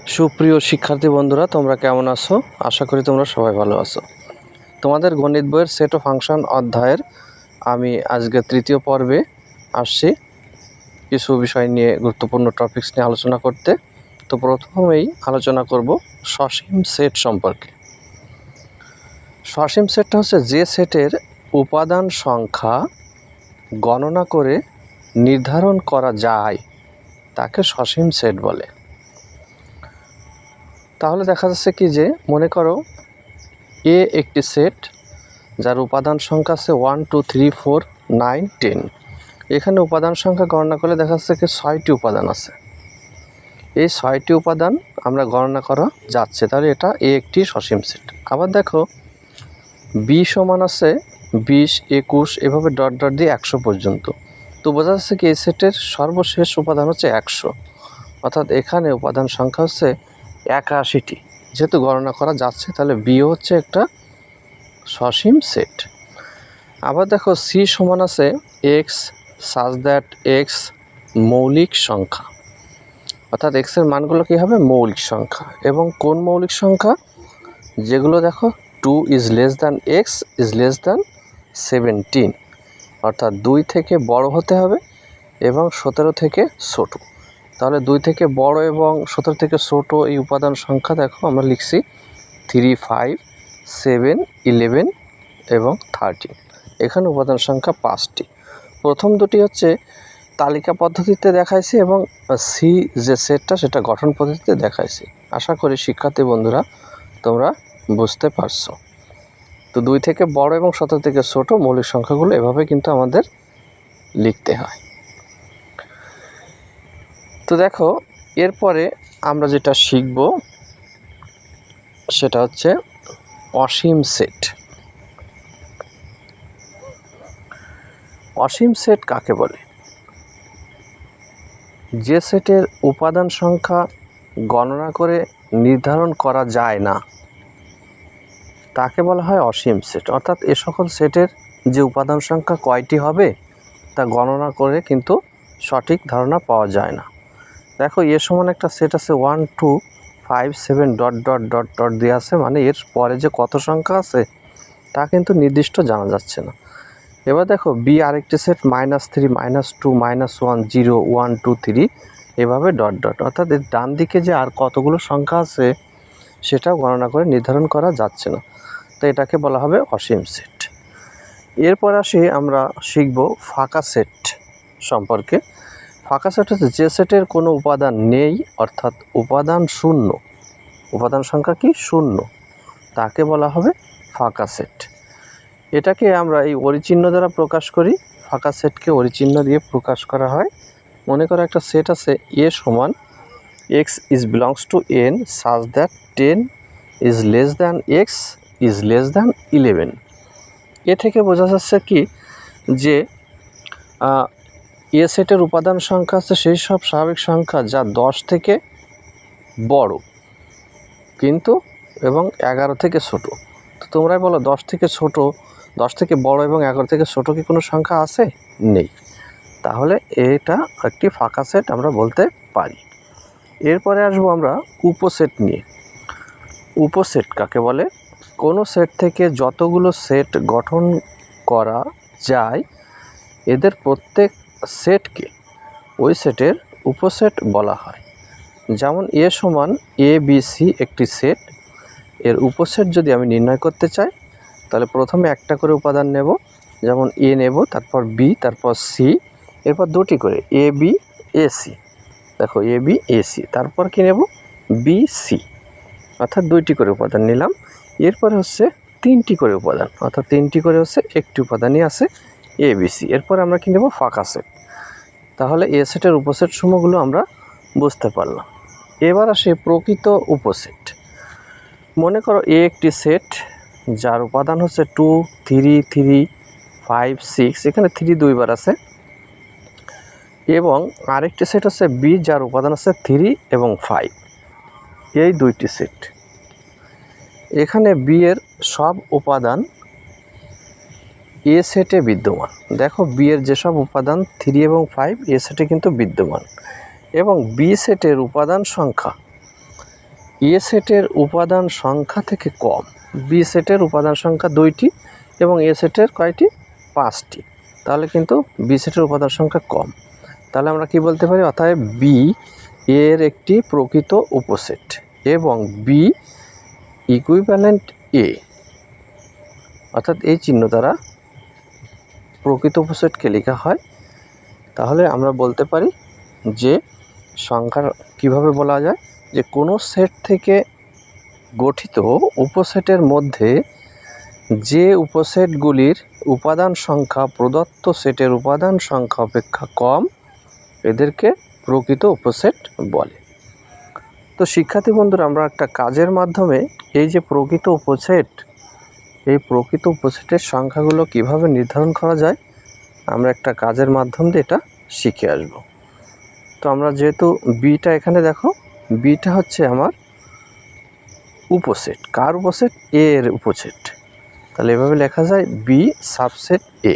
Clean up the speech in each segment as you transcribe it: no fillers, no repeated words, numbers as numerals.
সুপ্রিয় শিক্ষার্থী বন্ধুরা, তোমরা কেমন আছো? আশা করি তোমরা সবাই ভালো আছো। তোমাদের গণিত বইয়ের সেট ও ফাংশন অধ্যায়ের আমি আজকে তৃতীয় পর্বে আসছি কিছু বিষয় নিয়ে, গুরুত্বপূর্ণ টপিকস নিয়ে আলোচনা করতে। তো প্রথমেই আলোচনা করব সসীম সেট সম্পর্কে। সসীম সেটটা হচ্ছে যে সেটের উপাদান সংখ্যা গণনা করে নির্ধারণ করা যায় তাকে সসীম সেট বলে। তাহলে দেখা যাচ্ছে কি যে, মনে করো এ একটি সেট যার উপাদান সংখ্যা আছে 1 2 3 4 9 10। এখানে উপাদান সংখ্যা গণনা করলে দেখা যাচ্ছে কি 6টি উপাদান আছে। এই 6টি উপাদান আমরা গণনা করা যাচ্ছে, তাহলে এটা এ একটি সসীম সেট। আবার দেখো বি সমান আছে 20 21 এভাবে ডট ডট দিয়ে 100 পর্যন্ত। তো বোঝা যাচ্ছে কি এই সেটের সর্বশেষ উপাদান হচ্ছে 100, অর্থাৎ এখানে উপাদান সংখ্যা হচ্ছে 81টি। যেহেতু গণনা করা যাচ্ছে তাহলে বিও হচ্ছে একটা সসীম সেট। আবার দেখো সি সমান আছে এক্স সাচ দ্যাট এক্স মৌলিক সংখ্যা, অর্থাৎ এক্সের মানগুলো কী হবে? মৌলিক সংখ্যা। এবং কোন মৌলিক সংখ্যা? যেগুলো দেখো 2 is less than x is less than 17, অর্থাৎ 2 থেকে বড় হতে হবে এবং 17 থেকে ছোট। তাহলে 2 থেকে বড় এবং 17 থেকে ছোট এই উপাদান সংখ্যা দেখো আমরা লিখছি 3 5 7 11 এবং 13। এখানে উপাদান সংখ্যা 5টি। প্রথম দুটি হচ্ছে তালিকা পদ্ধতিতে দেখাইছি এবং সি যে সেটটা সেটা গঠন পদ্ধতিতে দেখাইছি। আশা করি শিক্ষার্থী বন্ধুরা তোমরা বুঝতে পারছো। তো 2 থেকে বড় এবং 17 থেকে ছোট মৌলিক সংখ্যাগুলো এভাবে কিন্তু আমাদের লিখতে হয়। তো দেখো এরপরে আমরা যেটা শিখব সেটা হচ্ছে অসীম সেট। অসীম সেট কাকে বলে? যে সেটের উপাদান সংখ্যা গণনা করে নির্ধারণ করা যায় না তাকে বলা হয় অসীম সেট। অর্থাৎ এ সকল সেটের যে উপাদান সংখ্যা কয়টি হবে তা গণনা করে কিন্তু সঠিক ধারণা পাওয়া যায় না। দেখো এর সমান একটা সেট আছে 1 2 5 7 ডট ডট ডট ডট দিয়ে আছে, মানে এর পরে যে কত সংখ্যা আছে তা কিন্তু নির্দিষ্ট জানা যাচ্ছে না। এবার দেখো বি আরেকটি সেট -3 -2 -1 0 1 2 3 এভাবে ডট ডট, অর্থাৎ এর ডান দিকে যে আর কতগুলো সংখ্যা আছে সেটাও গণনা করে নির্ধারণ করা যাচ্ছে না, তো এটাকে বলা হবে অসীম সেট। এরপর আসি আমরা শিখব ফাঁকা সেট সম্পর্কে। ফাঁকা সেট হচ্ছে যে সেটের কোনো উপাদান নেই, অর্থাৎ উপাদান শূন্য, উপাদান সংখ্যা কি শূন্য, তাকে বলা হবে ফাঁকা সেট। এটাকে আমরা এই অরিচিহ্ন দ্বারা প্রকাশ করি। ফাঁকা সেটকে অরিচিহ্ন দিয়ে প্রকাশ করা হয়। মনে করো একটা সেট আছে এ সমান x is belongs to N such that 10 is less than x is less than 11। এ থেকে বোঝা যাচ্ছে কি যে এ সেটের উপাদান সংখ্যা আছে সেই সব স্বাভাবিক সংখ্যা যা 10 থেকে বড় কিন্তু এবং 11 থেকে ছোট। তো তোমরাই বলো 10 থেকে ছোট, 10 থেকে বড় এবং 11 থেকে ছোট কি কোনো সংখ্যা আছে? নেই। তাহলে এটা একটি ফাঁকা সেট আমরা বলতে পারি। এরপরে আসবো আমরা উপসেট নিয়ে। উপসেট কাকে বলে? কোনো সেট থেকে যতগুলো সেট গঠন করা যায় এদের প্রত্যেক সেটকে ওই সেটের উপসেট বলা হয়। যেমন এ সমান এ বি সি একটি সেট, এর উপসেট যদি আমি নির্ণয় করতে চাই তাহলে প্রথমে একটা করে উপাদান নেব, যেমন এ নেব, তারপর বি, তারপর সি, এরপর দুটি করে এ বি এ সি। দেখো এ বি এ সি, তারপর কি নেব? বি সি, অর্থাৎ দুইটি করে উপাদান নিলাম। এরপরে হচ্ছে তিনটি করে উপাদান, অর্থাৎ তিনটি করে হচ্ছে একটি উপাদানই আছে এ বি সি। এরপর আমরা কি নেব? ফাঁকা সেট। তাহলে এ সেটের উপসেট সমূহগুলো আমরা বুঝতে পারলাম। এবার আসে প্রকৃত উপসেট। মনে করো এ একটি সেট যার উপাদান হচ্ছে 2 3 3 5 6, এখানে 3 দুইবার আছে, এবং আরেকটি সেট হচ্ছে বি যার উপাদান আছে 3 এবং 5, এই দুইটি সেট। এখানে বি এর সব উপাদান এ সেটে বিদ্যমান। দেখো বি এর যেসব উপাদান 3 এবং 5 এ সেটে কিন্তু বিদ্যমান, এবং বি সেটের উপাদান সংখ্যা এ সেটের উপাদান সংখ্যা থেকে কম। বি সেটের উপাদান সংখ্যা 2টি এবং এ সেটের কয়টি? 5টি। তাহলে কিন্তু বি সেটের উপাদান সংখ্যা কম। তাহলে আমরা কি বলতে পারি? অতএব বি এর একটি প্রকৃত উপসেট এবং বি ইকুইভ্যালেন্ট এ, অর্থাৎ এই চিহ্ন দ্বারা প্রকৃত উপসেটকে লেখা হয়। তাহলে আমরা বলতে পারি যে সংখ্যা কিভাবে বলা যায়, যে কোনো সেট থেকে গঠিত উপসেটের মধ্যে যে উপসেটগুলির উপাদান সংখ্যা প্রদত্ত সেটের উপাদান সংখ্যা অপেক্ষা কম, এদেরকে প্রকৃত উপসেট বলে। তো শিক্ষার্থী বন্ধুরা, আমরা একটা কাজের মাধ্যমে এই যে প্রকৃত উপসেট, এই প্রকৃত উপসেটের সংখ্যাগুলো কিভাবে নির্ধারণ করা যায়, আমরা একটা কাজের মাধ্যম দিয়ে এটা শিখে আসব। তো আমরা যেহেতু বিটা এখানে দেখো, বিটা হচ্ছে আমার উপসেট। কার উপসেট? এ এর উপসেট। তাহলে এভাবে লেখা যায় বি সাবসেট এ।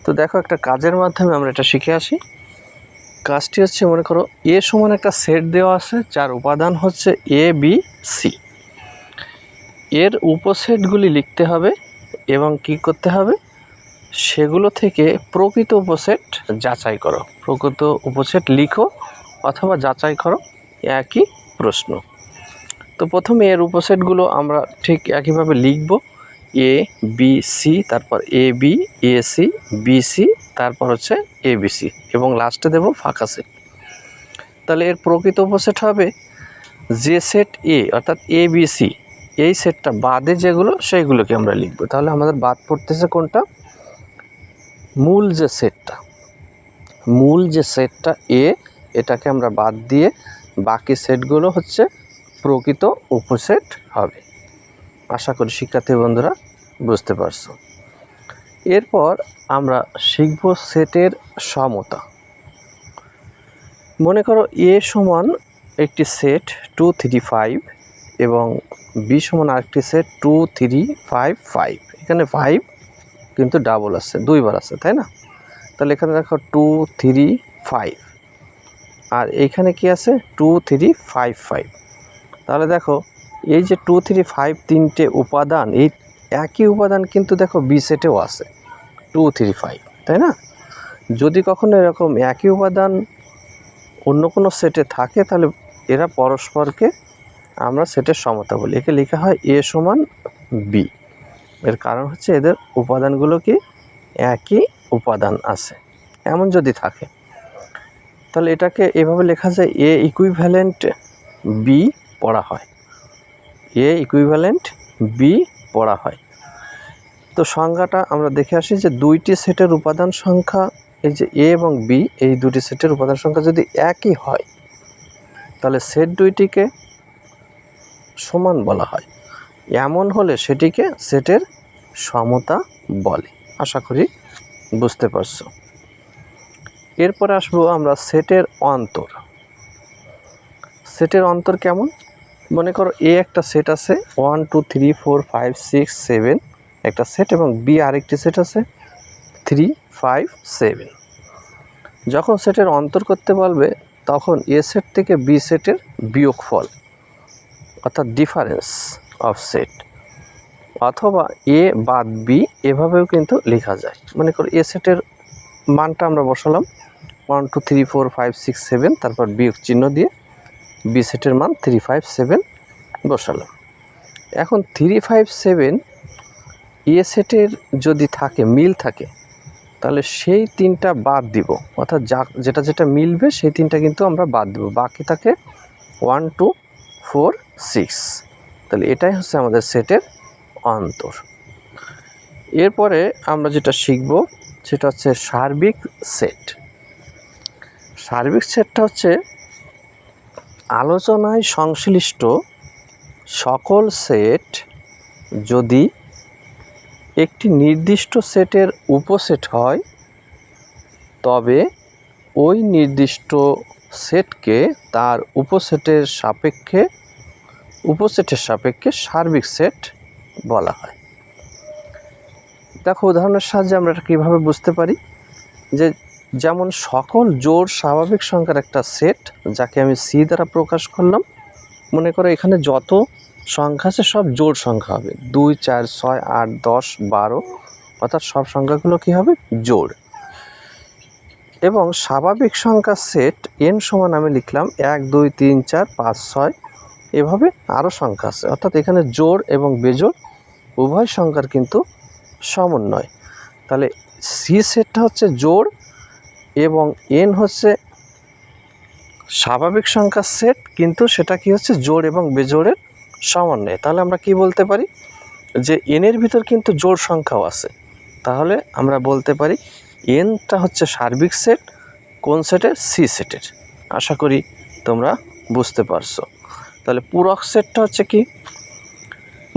তো দেখো একটা কাজের মাধ্যমে আমরা এটা শিখে আসি। কাজটি হচ্ছে, মনে করো এ সমান একটা সেট দেওয়া আছে যার উপাদান হচ্ছে এ বি সি। এর উপসেটগুলি লিখতে হবে এবং কি করতে হবে, সেগুলো থেকে প্রকৃত উপসেট যাচাই করো। প্রকৃত উপসেট লিখো অথবা যাচাই করো, একই প্রশ্ন। তো প্রথমে এর উপসেটগুলো আমরা ঠিক একইভাবে লিখব, এ বি সি, তারপর A B A C B C, তারপর হচ্ছে এ বি সি এবং লাস্টে দেব ফাঁকা সেট। তাহলে এর প্রকৃত উপসেট হবে যে সেট এ, অর্থাৎ এ বি সি, এই সেটটা বাদে যেগুলো সেইগুলোকে আমরা লিখব। তাহলে আমাদের বাদ পড়তেছে কোনটা? মূল যে সেটটা এ, এটাকে আমরা বাদ দিয়ে বাকি সেটগুলো হচ্ছে প্রকৃত উপসেট হবে। আশা করি শিক্ষার্থী বন্ধুরা বুঝতে পারছো। এরপর আমরা শিখব সেটের সমতা। মনে করো এ সমান একটি সেট 2 3 5 এবং বি সমান আরেকটি সেট 2 3 5 5। এখানে 5 কিন্তু ডাবল আছে, দুইবার আছে, তাই না? তাহলে এখানে দেখো 2 3 5 আর এইখানে কি আছে? 2 3 5 5। তাহলে দেখো এই যে 2 3 5 তিনটে উপাদান, এই একই উপাদান কিন্তু দেখো বি সেটেও আছে 2 3 5, তাই না? যদি কখনো এরকম একই উপাদান অন্য কোনো সেটে থাকে, তাহলে এরা পরস্পরকে আমরা সেটের সমতা বলি। একে লেখা হয় এ সমান বি। এর কারণ হচ্ছে এদের উপাদানগুলো কি একই উপাদান আছে, এমন যদি থাকে তাহলে এটাকে এভাবে লেখা যায় এ ইকুইভ্যালেন্ট বি পড়া হয়, এ ইকুইভ্যালেন্ট বি পড়া হয়। তো সংজ্ঞাটা আমরা দেখে আসি যে দুইটি সেটের উপাদান সংখ্যা, এই যে এ এবং বি, এই দুটি সেটের উপাদান সংখ্যা যদি একই হয় তাহলে সেট দুইটিকে সমান বলা হয়। এমন হলে সেটিকে সেটের সমতা বলে। আশা করি বুঝতে পারছো। এরপরে আসবো আমরা সেটের অন্তর। সেটের অন্তর কেমন? মনে করো এ একটা সেট আছে 1 2 3 4 5 6 7 একটা সেট, এবং বি আরেকটি সেট আছে 3 5 7। যখন সেটের অন্তর করতে বলবে তখন এ সেট থেকে বি সেটের বিয়োগফল, অর্থাৎ ডিফারেন্স অফ সেট, অথবা এ বাদ বি, এভাবেও কিন্তু লেখা যায়। মনে করো এ সেটের মানটা আমরা বসালাম 1 2 3 4 5 6 7, তারপর বিয়োগ চিহ্ন দিয়ে বি সেটের মান 3 5 7 বসালাম। এখন 3 5 7 এ সেটের যদি থাকে, মিল থাকে, তাহলে সেই তিনটা বাদ দিব, অর্থাৎ যেটা যেটা মিলবে সেই তিনটা কিন্তু আমরা বাদ দেব, বাকি থাকে 1 2 4 6। তাহলে এটাই হচ্ছে আমাদের সেটের অন্তর। এরপরে আমরা যেটা শিখব সেটা হচ্ছে সার্বিক সেট। সার্বিক সেটটা হচ্ছে আলোচনায় সংশ্লিষ্ট সকল সেট যদি একটি নির্দিষ্ট সেটের উপসেট হয়, তবে ওই নির্দিষ্ট সেটকে তার উপসেটের সাপেক্ষে সার্বিক সেট বলা হয়। দেখো উদাহরণের সাহায্যে আমরা এটা কীভাবে বুঝতে পারি, যে যেমন সকল জোড় স্বাভাবিক সংখ্যার একটা সেট, যাকে আমি সি দ্বারা প্রকাশ করলাম, মনে করো এখানে যত সংখ্যা আছে সব জোড় সংখ্যা হবে, 2 4 6 8 10 12, অর্থাৎ সব সংখ্যাগুলো কী হবে, জোড়। এবং স্বাভাবিক সংখ্যার সেট n সমান আমি লিখলাম 1 2 3 4 5 6, এভাবে আরও সংখ্যা আছে, অর্থাৎ এখানে জোড় এবং বেজোড় উভয় সংখ্যার কিন্তু সমন্বয়। তাহলে সি সেটটা হচ্ছে জোড় এবং n হচ্ছে স্বাভাবিক সংখ্যার সেট, কিন্তু সেটা কি হচ্ছে, জোড় এবং বেজোড়ের সমন্বয়। তাহলে আমরা কি বলতে পারি যে এর ভিতর কিন্তু জোড় সংখ্যাও আছে। তাহলে আমরা বলতে পারি এনটা হচ্ছে সার্বিক সেট, কোন সেটের, সি সেটের। আশা করি তোমরা বুঝতে পারছো। তাহলে পূরক সেটটা হচ্ছে কি,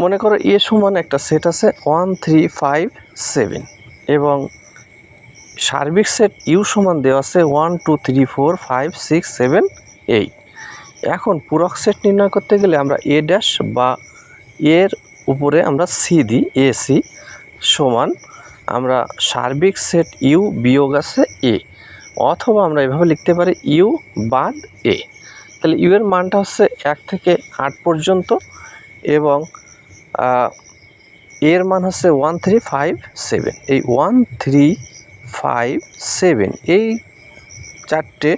মনে করো এ সমান একটা সেট আছে 1 3 5 7 এবং সার্বিক সেট ইউ সমান দেওয়া আছে 1 2 3 4 5 6 7 8। এখন পূরক সেট নির্ণয় করতে গেলে আমরা এ ড্যাশ বা এর উপরে আমরা সি দিই, এ সি সমান আমরা সার্বিক সেট ইউ বিয়োগ আছে এ, অথবা আমরা এভাবে লিখতে পারি ইউ বাদ এ। তাহলে ইউ এর মানটা হচ্ছে 1 থেকে 8 পর্যন্ত এবং এর মান হচ্ছে 1 3 5 7। এই 1 3 5 7 এই চারটে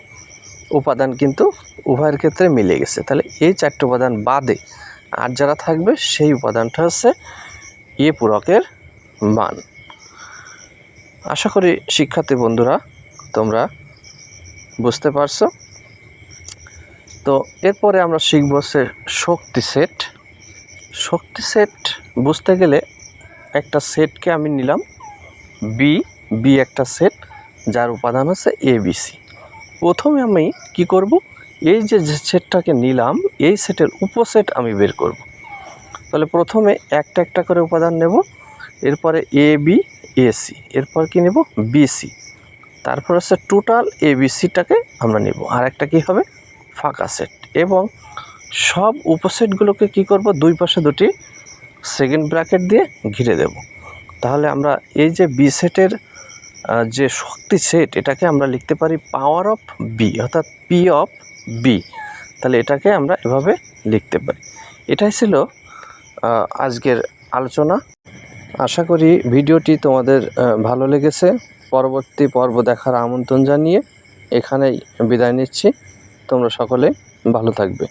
উপাদান কিন্তু উভয়ের ক্ষেত্রে মিলে গেছে। তাহলে এই চারটে উপাদান বাদে আর যারা থাকবে সেই উপাদানটা হচ্ছে এ পূরকের মান। আশা করি শিক্ষার্থী বন্ধুরা তোমরা বুঝতে পারছো। তো এরপরে আমরা শিখব হচ্ছে শক্তি সেট। শক্তি সেট বুঝতে গেলে একটা সেটকে আমি নিলাম বি, বি একটা সেট যার উপাদান হচ্ছে এ বি সি। প্রথমে আমি কি করব, এই যে সেটটাকে নিলাম এই সেটের উপসেট আমি বের করব। তাহলে প্রথমে একটা একটা করে উপাদান নেব, এরপরে এ বি এ সি, এরপর কি নেব বি সি, তারপর হচ্ছে টোটাল এ বি সিটাকে আমরা নেব, আর একটা কী হবে ফাঁকা সেট। এবং সব উপসেটগুলোকে কি করব, দুই পাশে দুটি সেকেন্ড ব্র্যাকেট দিয়ে ঘিরে দেব। তাহলে আমরা এই যে বি সেটের যে শক্তি সেট, এটাকে আমরা লিখতে পারি পাওয়ার অফ বি, অর্থাৎ পি অফ বি। তাহলে এটাকে আমরা এভাবে লিখতে পারি। এটাই ছিল আজকের আলোচনা। আশা করি ভিডিওটি তোমাদের ভালো লেগেছে। পরবর্তী পর্ব দেখার আমন্ত্রণ জানিয়ে এখানেই বিদায় নিচ্ছি। তোমরা সকলে ভালো থাকবে।